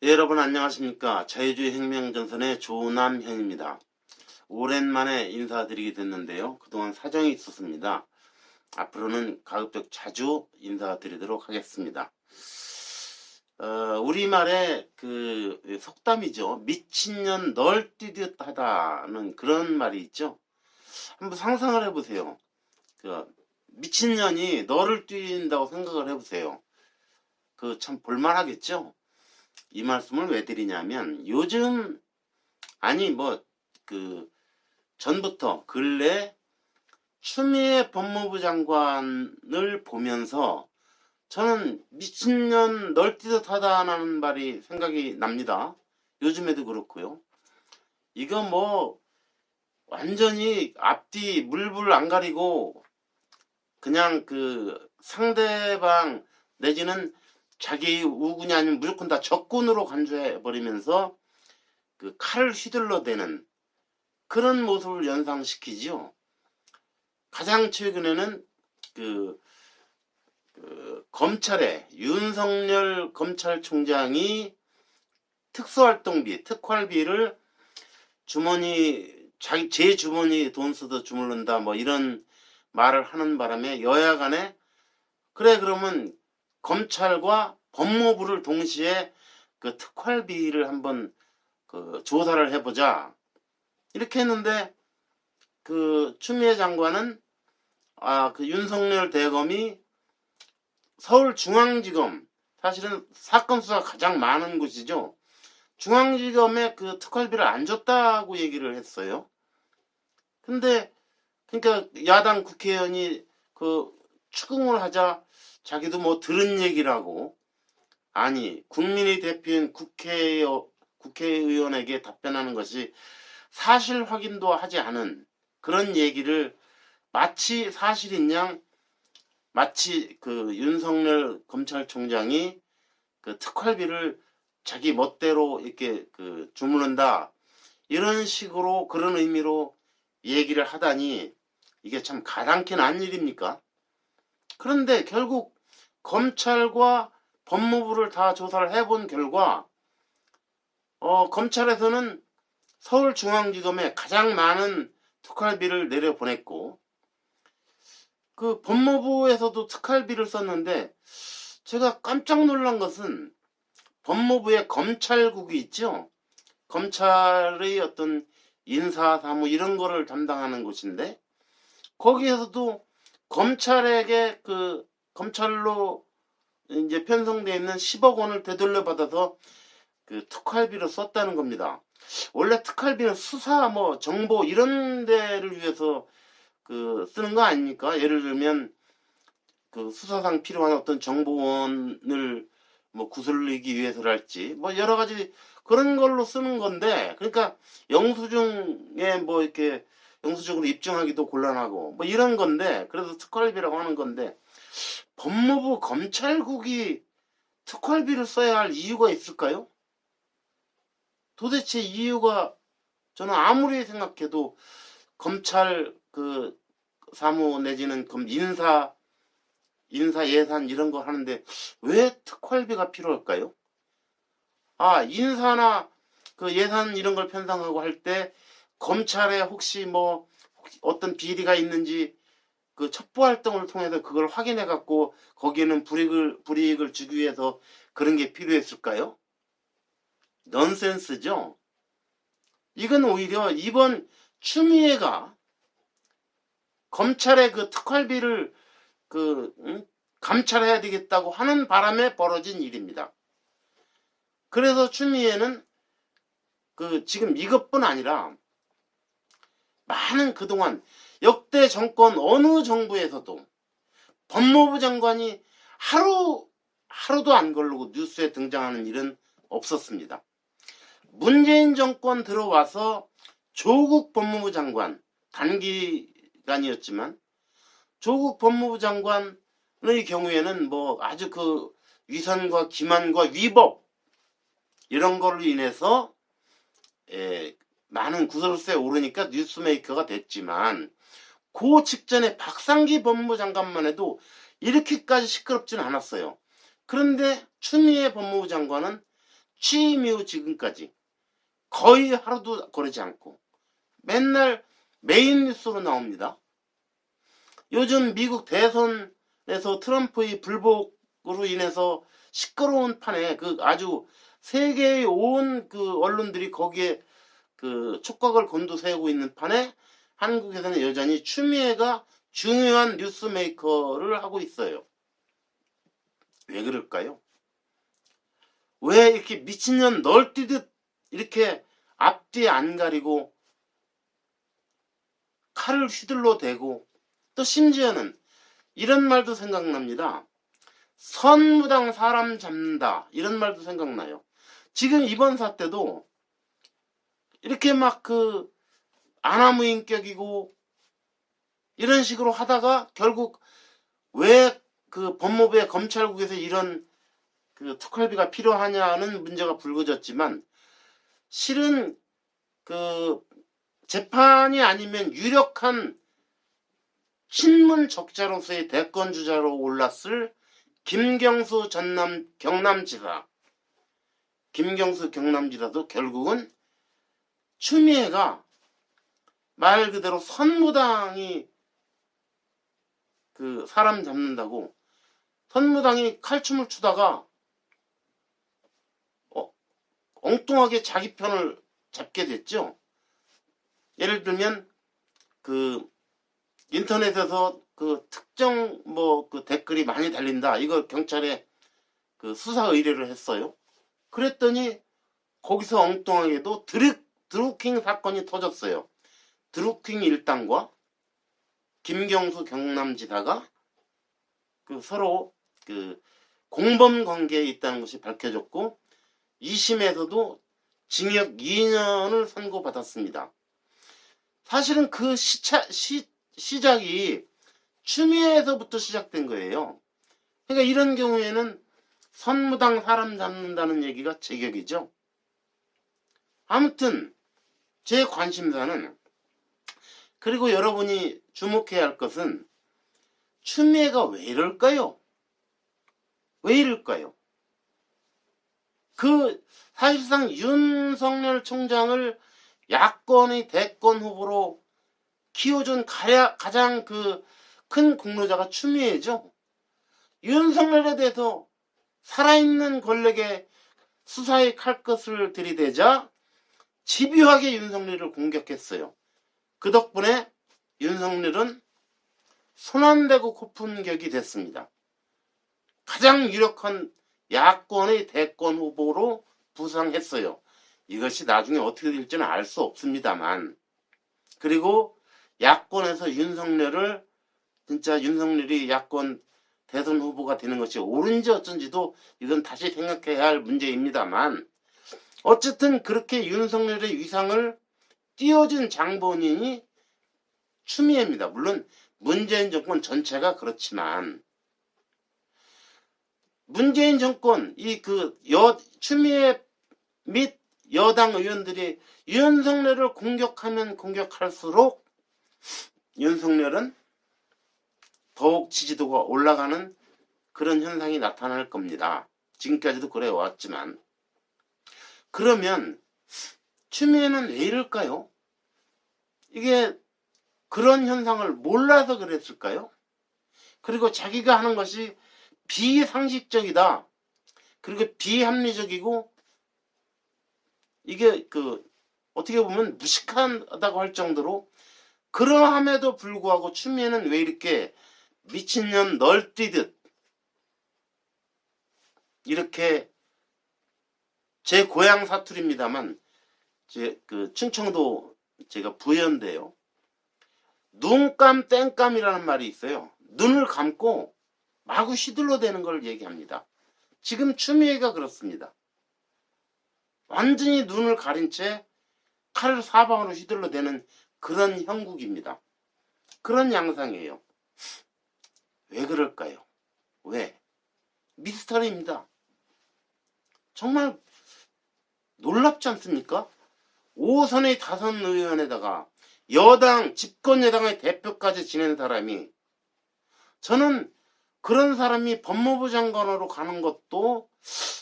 네, 여러분 안녕하십니까. 자유주의 혁명전선의 조남현입니다. 오랜만에 인사드리게 됐는데요. 그동안 사정이 있었습니다. 앞으로는 가급적 자주 인사드리도록 하겠습니다. 우리말에 그 속담이죠. 미친년 널뛰듯 하다는 그런 말이 있죠. 한번 상상을 해보세요. 미친년이 너를 뛰인다고 생각을 해보세요. 참 볼만하겠죠. 이 말씀을 왜 드리냐면 요즘 전부터 근래 추미애 법무부 장관을 보면서 저는 미친년 널뛰듯 하다는 말이 생각이 납니다. 요즘에도 그렇고요. 이거 완전히 앞뒤 물불 안 가리고 그냥 상대방 내지는 자기 우군이 아니면 무조건 다 적군으로 간주해버리면서 칼을 휘둘러대는 그런 모습을 연상시키지요. 가장 최근에는 검찰의 윤석열 검찰총장이 특수활동비, 특활비를 제 주머니 돈 쓰듯 주물른다 이런 말을 하는 바람에 여야 간에 그러면 검찰과 법무부를 동시에 특활비를 한번 조사를 해보자 이렇게 했는데 추미애 장관은 윤석열 대검이 서울중앙지검, 사실은 사건 수사가 가장 많은 곳이죠. 중앙지검에 특활비를 안 줬다고 얘기를 했어요. 근데 그러니까 야당 국회의원이 추궁을 하자 자기도 들은 얘기라고, 아니 국민의 대표인 국회의원에게 답변하는 것이 사실 확인도 하지 않은 그런 얘기를 마치 사실인 양, 마치 윤석열 검찰총장이 특활비를 자기 멋대로 이렇게 주무른다 이런 식으로 그런 의미로 얘기를 하다니 이게 참 가당키는 한 일입니까? 그런데 결국 검찰과 법무부를 다 조사를 해본 결과 검찰에서는 서울중앙지검에 가장 많은 특활비를 내려보냈고 법무부에서도 특활비를 썼는데 제가 깜짝 놀란 것은 법무부의 검찰국이 있죠. 검찰의 어떤 인사사무 이런 거를 담당하는 곳인데 거기에서도 검찰에게 검찰로 이제 편성되어 있는 10억 원을 되돌려 받아서 특활비로 썼다는 겁니다. 원래 특활비는 수사 정보 이런 데를 위해서 쓰는 거 아닙니까? 예를 들면 수사상 필요한 어떤 정보원을 구슬리기 위해서랄지 여러 가지 그런 걸로 쓰는 건데, 그러니까 영수증에 이렇게 영수증으로 입증하기도 곤란하고 이런 건데, 그래서 특활비라고 하는 건데 법무부 검찰국이 특활비를 써야 할 이유가 있을까요? 도대체 이유가 저는 아무리 생각해도 검찰 사무 내지는 인사 예산 이런 거 하는데 왜 특활비가 필요할까요? 인사나 예산 이런 걸 편성하고 할 때 검찰에 혹시 어떤 비리가 있는지 첩보 활동을 통해서 그걸 확인해 갖고 거기에는 불이익을 주기 위해서 그런 게 필요했을까요? 넌센스죠. 이건 오히려 이번 추미애가 검찰의 특활비를 감찰해야 되겠다고 하는 바람에 벌어진 일입니다. 그래서 추미애는 지금 이것뿐 아니라 많은 그동안 역대 정권 어느 정부에서도 법무부 장관이 하루도 안 걸르고 뉴스에 등장하는 일은 없었습니다. 문재인 정권 들어와서 조국 법무부 장관, 단기간이었지만 조국 법무부 장관의 경우에는 아주 위선과 기만과 위법 이런 걸로 인해서 많은 구설수에 오르니까 뉴스메이커가 됐지만 그 직전에 박상기 법무부 장관만 해도 이렇게까지 시끄럽지는 않았어요. 그런데 추미애 법무부 장관은 취임 이후 지금까지 거의 하루도 거르지 않고 맨날 메인 뉴스로 나옵니다. 요즘 미국 대선에서 트럼프의 불복으로 인해서 시끄러운 판에 그 아주 세계의 온 그 언론들이 거기에 그 촉각을 곤두세우고 있는 판에 한국에서는 여전히 추미애가 중요한 뉴스 메이커를 하고 있어요. 왜 그럴까요? 왜 이렇게 미친년 널뛰듯 이렇게 앞뒤 안 가리고 칼을 휘둘러 대고, 또 심지어는 이런 말도 생각납니다. 선무당 사람 잡는다, 이런 말도 생각나요. 지금 이번 사태도 이렇게 막 그 아나무인격이고 이런 식으로 하다가 결국 왜 그 법무부의 검찰국에서 이런 그 특활비가 필요하냐는 문제가 불거졌지만, 실은 그 재판이 아니면 유력한 친문 적자로서의 대권주자로 올랐을 김경수 경남지사, 김경수 경남지사도 결국은 추미애가 말 그대로 선무당이 그 사람 잡는다고, 선무당이 칼춤을 추다가 엉뚱하게 자기 편을 잡게 됐죠. 예를 들면 그 인터넷에서 그 특정 뭐 그 댓글이 많이 달린다, 이걸 경찰에 그 수사 의뢰를 했어요. 그랬더니 거기서 엉뚱하게도 드루킹 사건이 터졌어요. 드루킹 일당과 김경수 경남지사가 그 서로 그 공범 관계에 있다는 것이 밝혀졌고, 2심에서도 징역 2년을 선고받았습니다. 사실은 그 시작이 추미애에서부터 시작된 거예요. 그러니까 이런 경우에는 선무당 사람 잡는다는 얘기가 제격이죠. 아무튼 제 관심사는, 그리고 여러분이 주목해야 할 것은 추미애가 왜 이럴까요? 왜 이럴까요? 그 사실상 윤석열 총장을 야권의 대권 후보로 키워준 가장 그 큰 공로자가 추미애죠. 윤석열에 대해서 살아있는 권력의 수사의 칼끝을 들이대자 집요하게 윤석열을 공격했어요. 그 덕분에 윤석열은 손 안 대고 코푼 격이 됐습니다. 가장 유력한 야권의 대권 후보로 부상했어요. 이것이 나중에 어떻게 될지는 알 수 없습니다만, 그리고 야권에서 윤석열이 야권 대선 후보가 되는 것이 옳은지 어쩐지도 이건 다시 생각해야 할 문제입니다만, 어쨌든 그렇게 윤석열의 위상을 띄워준 장본인이 추미애입니다. 물론 문재인 정권 전체가 그렇지만, 문재인 정권 추미애 및 여당 의원들이 윤석열을 공격하면 공격할수록 윤석열은 더욱 지지도가 올라가는 그런 현상이 나타날 겁니다. 지금까지도 그래 왔지만. 그러면 추미애는 왜 이럴까요? 이게 그런 현상을 몰라서 그랬을까요? 그리고 자기가 하는 것이 비상식적이다, 그리고 비합리적이고, 이게 어떻게 보면 무식하다고 할 정도로, 그러함에도 불구하고 추미애는 왜 이렇게 미친년 널뛰듯 이렇게, 제 고향 사투리입니다만, 충청도 제가 부여인데요, 눈감 땡감이라는 말이 있어요. 눈을 감고 마구 휘둘러대는 걸 얘기합니다. 지금 추미애가 그렇습니다. 완전히 눈을 가린 채 칼을 사방으로 휘둘러대는 그런 형국입니다. 그런 양상이에요. 왜 그럴까요? 왜? 미스터리입니다. 정말 놀랍지 않습니까? 5선의 다선 의원에다가 여당, 집권 여당의 대표까지 지낸 사람이, 저는 그런 사람이 법무부 장관으로 가는 것도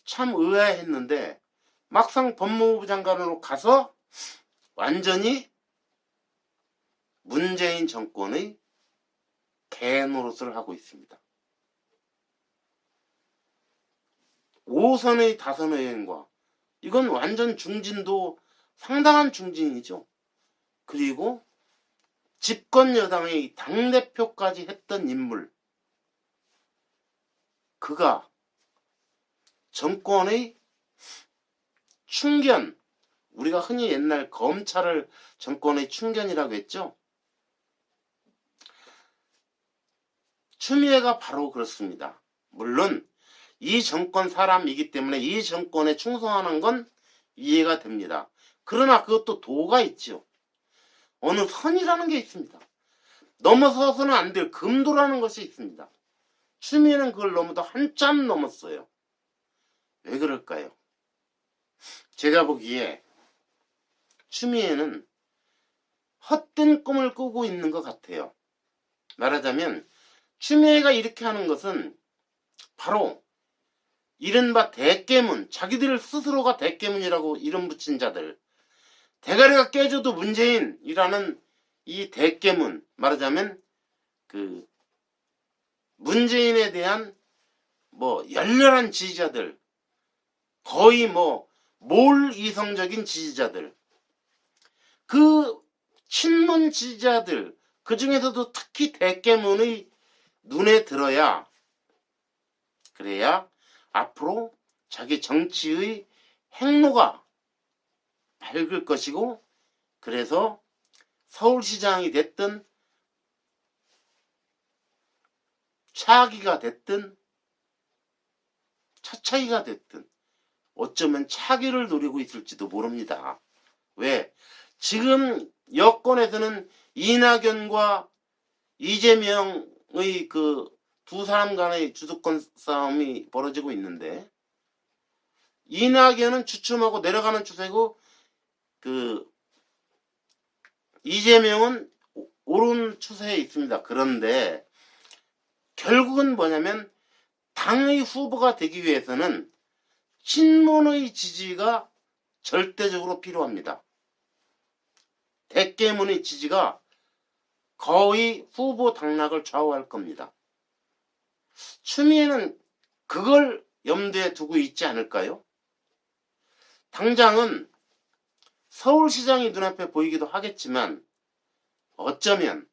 참 의아했는데, 막상 법무부 장관으로 가서 완전히 문재인 정권의 개노릇을 하고 있습니다. 5선의 다선 의원과 이건 완전 중진도 상당한 중진이죠. 그리고 집권 여당의 당대표까지 했던 인물, 그가 정권의 충견, 우리가 흔히 옛날 검찰을 정권의 충견이라고 했죠. 추미애가 바로 그렇습니다. 물론 이 정권 사람이기 때문에 이 정권에 충성하는 건 이해가 됩니다. 그러나 그것도 도가 있죠. 어느 선이라는 게 있습니다. 넘어서서는 안 될 금도라는 것이 있습니다. 추미애는 그걸 넘어도 한참 넘었어요. 왜 그럴까요? 제가 보기에 추미애는 헛된 꿈을 꾸고 있는 것 같아요. 말하자면 추미애가 이렇게 하는 것은 바로 이른바 대깨문, 자기들 스스로가 대깨문이라고 이름 붙인 자들, 대가리가 깨져도 문재인이라는 이 대깨문, 말하자면 그 문재인에 대한 열렬한 지지자들, 거의 몰이성적인 지지자들, 그 친문 지지자들, 그 중에서도 특히 대깨문의 눈에 들어야, 그래야 앞으로 자기 정치의 행로가 밝을 것이고, 그래서 서울시장이 됐든 차기가 됐든 차차기가 됐든 어쩌면 차기를 노리고 있을지도 모릅니다. 왜? 지금 여권에서는 이낙연과 이재명의 그 두 사람 간의 주도권 싸움이 벌어지고 있는데, 이낙연은 주춤하고 내려가는 추세고 그 이재명은 오른 추세에 있습니다. 그런데 결국은 뭐냐면 당의 후보가 되기 위해서는 친문의 지지가 절대적으로 필요합니다. 대깨문의 지지가 거의 후보 당락을 좌우할 겁니다. 추미애는 그걸 염두에 두고 있지 않을까요? 당장은 서울시장이 눈앞에 보이기도 하겠지만 어쩌면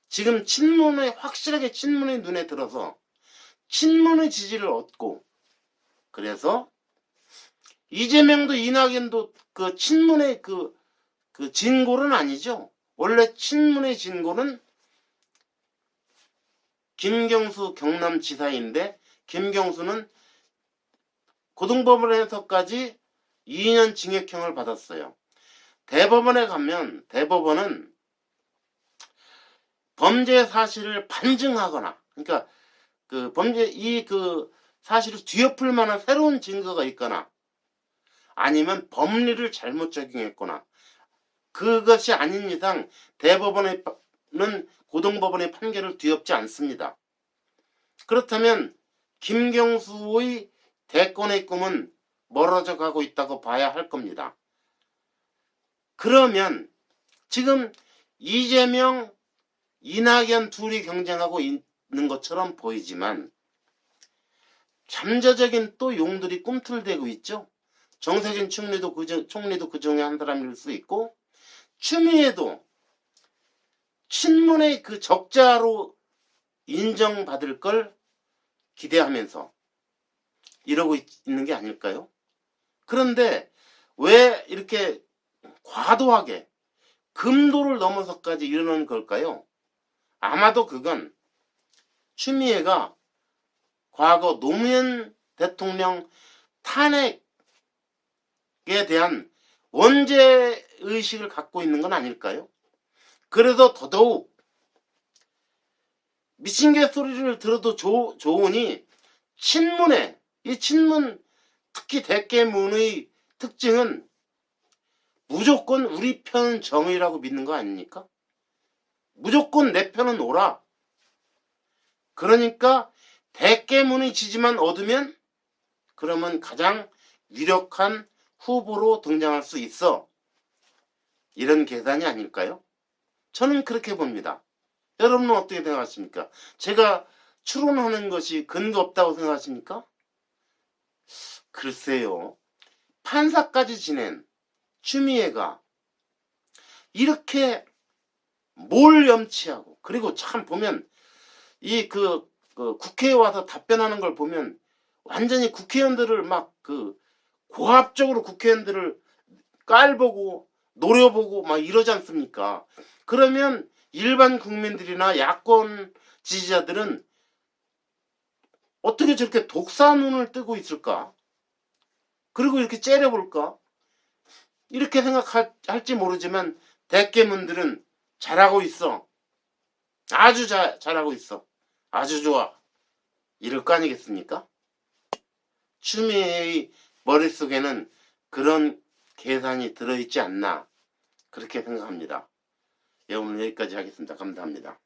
지금 확실하게 친문의 눈에 들어서 친문의 지지를 얻고, 그래서 이재명도 이낙연도 그 친문의 그 진골은 아니죠. 원래 친문의 진골은 김경수 경남지사인데, 김경수는 고등법원에서까지 2년 징역형을 받았어요. 대법원에 가면 대법원은 범죄 사실을 반증하거나, 그러니까 그 사실을 뒤엎을 만한 새로운 증거가 있거나, 아니면 법리를 잘못 적용했거나, 그것이 아닌 이상 대법원은 고등법원의 판결을 뒤엎지 않습니다. 그렇다면 김경수의 대권의 꿈은 멀어져 가고 있다고 봐야 할 겁니다. 그러면 지금 이재명, 이낙연 둘이 경쟁하고 있는 것처럼 보이지만 잠재적인 또 용들이 꿈틀대고 있죠. 정세균 총리도 그 중에 한 사람일 수 있고, 추미애도 친문의 그 적자로 인정받을 걸 기대하면서 이러고 있는 게 아닐까요? 그런데 왜 이렇게 과도하게 금도를 넘어서까지 이러는 걸까요? 아마도 그건 추미애가 과거 노무현 대통령 탄핵에 대한 원죄의식을 갖고 있는 건 아닐까요? 그래서 더더욱 미친 개소리를 들어도 좋으니 이 친문, 특히 대깨문의 특징은 무조건 우리 편은 정의라고 믿는 거 아닙니까? 무조건 내 편은 옳아. 그러니까 대깨문의 지지만 얻으면 그러면 가장 유력한 후보로 등장할 수 있어. 이런 계산이 아닐까요? 저는 그렇게 봅니다. 여러분은 어떻게 생각하십니까? 제가 추론하는 것이 근거 없다고 생각하십니까? 글쎄요. 판사까지 지낸 추미애가 이렇게 몰염치하고, 그리고 참 보면 이 국회에 와서 답변하는 걸 보면 완전히 국회의원들을 막 고압적으로 국회의원들을 깔보고 노려보고 막 이러지 않습니까? 그러면 일반 국민들이나 야권 지지자들은 어떻게 저렇게 독사 눈을 뜨고 있을까? 그리고 이렇게 째려볼까? 이렇게 생각할지 모르지만 대깨문들은 잘하고 있어. 아주 잘하고 있어. 아주 좋아. 이럴 거 아니겠습니까? 추미애의 머릿속에는 그런 계산이 들어있지 않나 그렇게 생각합니다. 예, 오늘 여기까지 하겠습니다. 감사합니다.